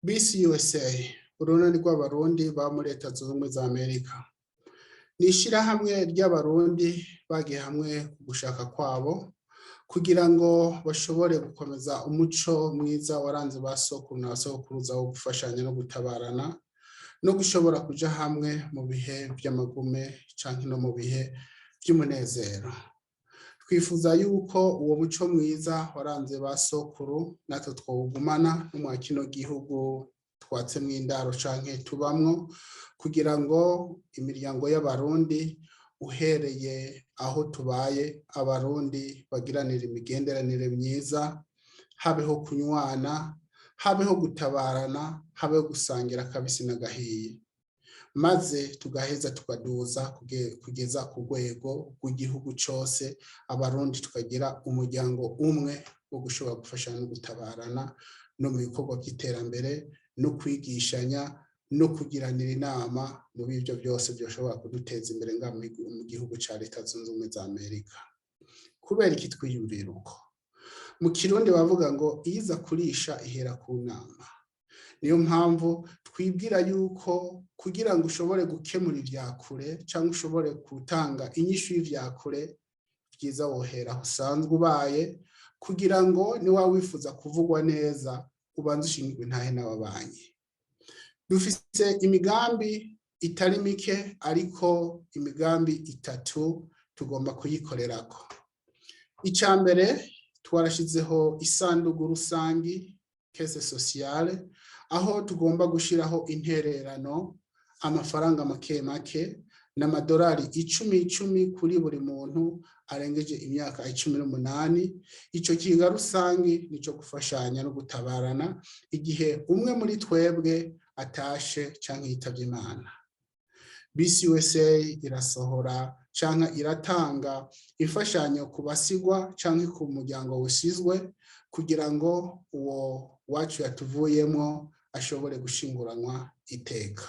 BCUSA urunani rw'abarundi ba muri Leta Zunze Ubumwe za Amerika ni ishirahamwe ry'abarundi bagiye hamwe gushaka kwabo kugira ngo bashobore gukomeza umuco mwiza waranze ba sokuru na sokuruza wo gufashanya no gutabarana no gushobora kuja hamwe mu bihe by'amagume canke no mu bihe by'umunezero. Twifuza yuko uwo muco mwiza waranze ba sokuru natwe twogumana no mu kino gihugu twatse mw'indaro canke tubamwo kugira ngo imiryango y'abarundi uhereye aho tubaye abarundi bagiranira imigenderanire myiza, habeho kunywana, habeho gutabarana, habeho gusangira kabisi n'agahiye, maze tugaheza tukaduza kugeza ku rwego rw'igihugu cose abarundi tukagira umuryango umwe wo gushobora gufashanya no gutabarana no mu bikorwa by'iterambere no kwigishanya no kugiranira inama mu bivyo byose byoshobora kuduteza imbere mu gihugu ca Leta Zunze Ubumwe za Amerika. Kubera iki twiyumvira uko? Mu Kirundi bavuga ngo iyiza kurisha ihera ku nama. Niyo mpamvu twibwira yuko kugira ngo ushobore gukemura ivyakure cyangwa ushobore gutanga inyishu y'ivyakure byiza wohera usanzwe ubaye kugira ngo ni wa wifuza kuvugwa neza ubanze ushingirwe ntahe n'ababanyi. Dufise imigambi itari mike ariko imigambi itatu tugomba kuyikorerako. Icambere twarashizeho isandugu rusangi caisse sociale aho tugomba gushiraho intererano amafaranga make make n'amadolari 10 kuri buri muntu arengeje imyaka 18. Ico kiga rusangi nico gufashanya no gutabarana igihe umwe muri twebwe atashe canke yitavye Imana. BCUSA irasohora canke iratanga imfashanyo ku basigwa canke ku muryango usizwe kugira ngo uwo wacu yatuvuyemo ashobore gushinguranwa iteka.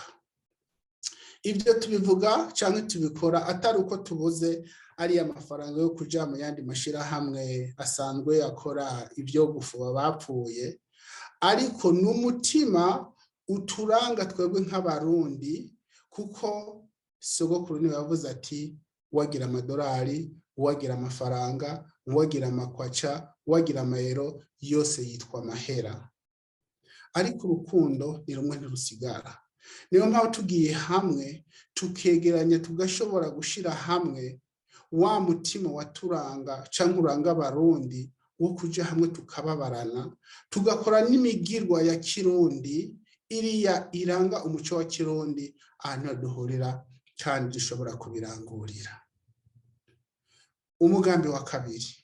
Ibyo tubivuga canke tubikora atari uko tubuze ari amafaranga yo kuja mu yandi mashirahamwe asanzwe akora ibyo gufuba bapfuye, ariko n'umutima uturanga twebwe nk'abarundi kuko sogokuru niwe yavuze ati wagira amadolari, wagira amafaranga, wagira amakwaca, wagira amayero yose yitwa amahera, ariko urukundo ni rumwe ntirusigara. Niyo mpamvu tugiye hamwe tukegeranya tugashobora gushira hamwe wa mutima waturanga canke uranga abarundi wo kuja hamwe tukababarana tugakora n'imigirwa ya Kirundi iriya iranga umuco wa Kirundi ahantu duhurira kandi dushobora kubirangurira. Umugambi wa kabiri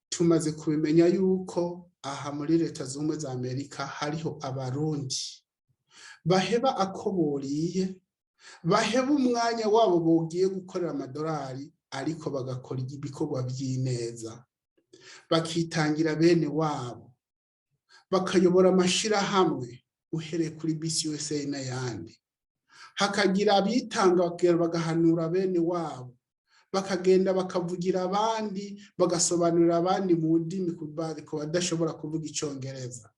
tumaze kubimenya yuko aha muri Leta Zunze Ubumwe za Amerika hariho abarundi baheba akoboriye, baheba umwanya wabo bogiye gukorera amadolari ariko bagakora ibikorwa by'ineza, bakitangira bene wabo, bakayobora amashirahamwe uhereye kuri BCUSA n'ayandi, hakagira abitanga bagahanura bene wabo, bakagenda bakavugira abandi, bagasobanurira abandi mu ndimi ko badashobora kuvuga icongereza,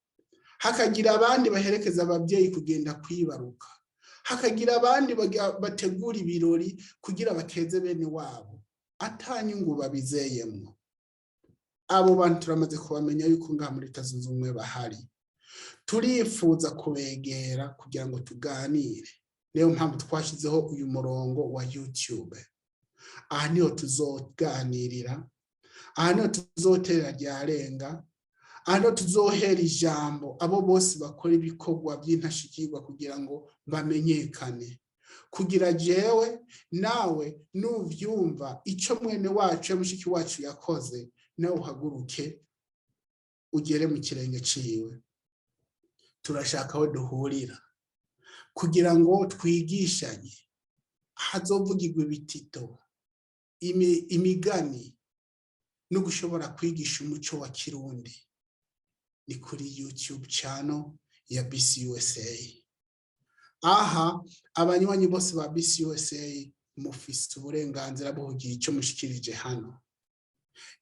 hakagira abandi baherekeza ababyeyi kugenda kwibaruka, hakagira abandi bategura ibirori kugira bakeze bene wabo atanyungu babizeyemwo. Abo bantu turamaze kubamenya yuko ngaha muri Leta Zunze Ubumwe bahari, turifuza kubegera kugira ngo tuganire. Niyo mpamvu twashizeho uyu murongo wa YouTube. Aha niho tuzoganirira, aha niho tuzotera ryarenga, aha niho tuzohera ijambo abo bose bakora ibikorwa by'intashikirwa kugira ngo bamenyekane, kugira jewe nawe nuvyumva ico mwene wacu mushiki wacu yakoze nawe uhaguruke ugere mu kirenge ciwe. Turashaka aho duhurira kugira ngo twigishanye, hazovugirwa ibitito, imigani no gushobora kwigisha umuco wa Kirundi. Ni kuri YouTube channel ya BCUSA. Aha abanywanyi bose ba BCUSA mufise uburenganzira bwo kugira ico mushikirije hano.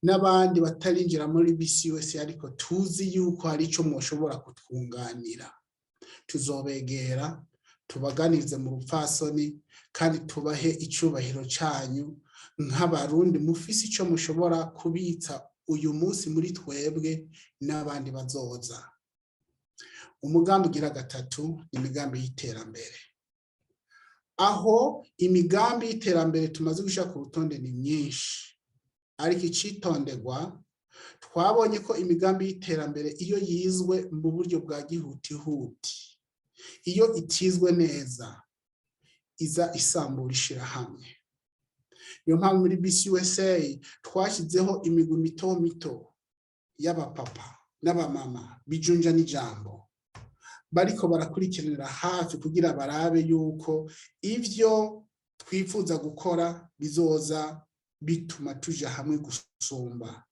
n'abandi batarinjira muri BCUSA ariko tuzi yuko hari ico mwoshobora kutwunganira, tuzobegera tubaganize mu rupfasoni kandi tubahe icubahiro canyu nk'abarundi mufise ico mushobora kubitsa uyu munsi muri twebwe n'abandi bazoza. Umugambi ugira gatatu imigambi y'iterambere, aho imigambi y'iterambere tumaze gushaka ku rutonde ni myinshi, ariko icitonderwa twabonye ko imigambi y'iterambere iyo yizwe mu buryo bwa gihutihuti, iyo itizwe neza iza isambura ishirahamwe. Niyo mpamvu muri BCUSA twashyizeho imigwi mito mito y'abapapa n'abamama bijunja n'ijambo, bariko barakurikiranira hafi kugira barabe yuko ivyo twifuza gukora bizoza bituma tuja hamwe gusumba,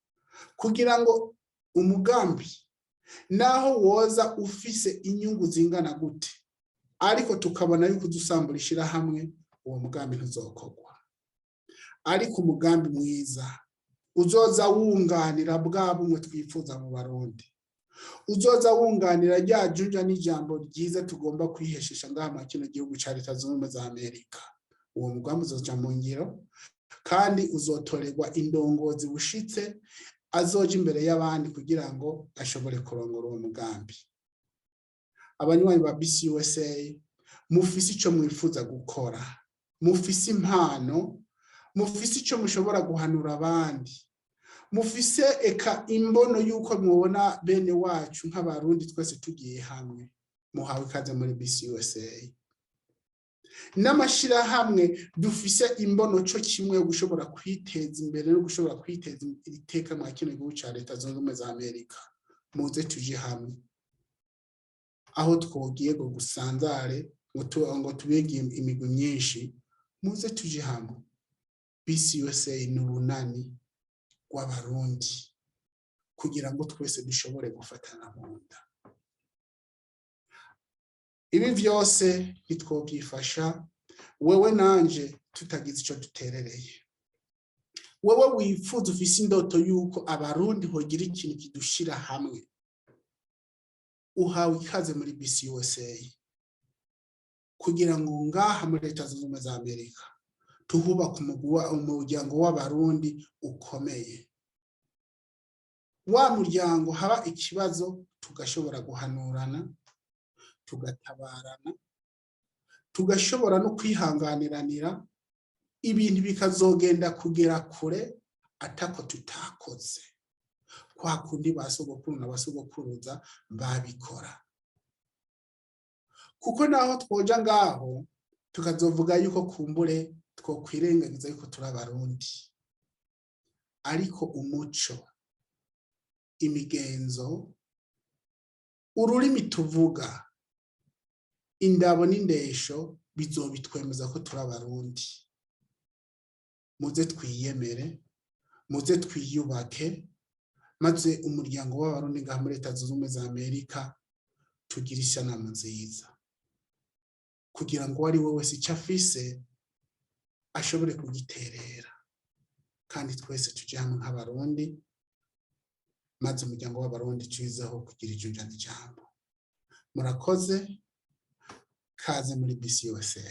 kugira ngo umugambi naho woza ufise inyungu zingana gute ariko tukabona yuko dusambura ishirahamwe, uwo mugambi ntuzokorwa. Ariko umugambi mwiza uzoza wunganira bwa bumwe twifuza mu Barundi, uzoza wunganira rya junja n'ijambo ryiza tugomba kwiheshisha ngaha mu kino gihugu ca Leta Zunze Ubumwe za Amerika. Uwo mugambi uzoja mu ngiro kandi uzotorerwa indongozi bushitse azoja imbere y'abandi kugira ngo ashobore kurongora uwo mugambi. Abanywanyi ba BCUSA mufise ico mwifuza gukora, mufise impano, mufise ico mushobora guhanura abandi, mufise eka imbono yuko mubona bene wacu nk'abarundi twese tugiye hamwe, muhawe ikaze muri BCUSA. N'amashirahamwe dufise imbono co kimwe yo gushobora kwiteza imbere no gushobora kwiteza iteka mu kino gihugu ca Leta Zunze Ubumwe za Amerika, muze tuje hamwe. Aho twogiye ngo gusanzare ngo tubege imigwi myinshi, muze tuje hamwe. BCUSA ni urunani rw'abarundi kugira ngo twese dushobore gufatana mu nda. Ibi vyose ntitwobyifasha wewe nanje tutagize ico duterereye. Wewe wifuza ufise indoto yuko abarundi hogira ikintu kidushira hamwe, uhawe ikaze muri BCUSA kugira ngo ngaha muri Leta Zunze Ubumwe za Amerika tuhubaka umuryango w'abarundi ukomeye. Wa muryango haba ikibazo tugashobora guhanurana, tugatabarana, tugashobora no kwihanganiranira, ibintu bikazogenda kugera kure atako tutakoze, kwa kundi basogokuru na basogokuruza babikora. Kuko naho twoja ngaho tukazovuga yuko kumbure two kwirengagiza yuko turi abarundi, ariko umuco, imigenzo, ururimi tuvuga, indabo n'indesho bizobitwemeza ko turi abarundi. Muze twiyemere, muze twiyubake, maze umuryango w'abarundi ngaha muri Leta Zunze Ubumwe za Amerika tugira ishyanamu nziza, kugira ngo ari we wese icyo afise ashobore kugiterera, kandi twese tuje hamwe nk'abarundi, maze umuryango w'abarundi tuwizeho kugira ijunja n'ijambo. Murakoze, kaze muri BCUSA.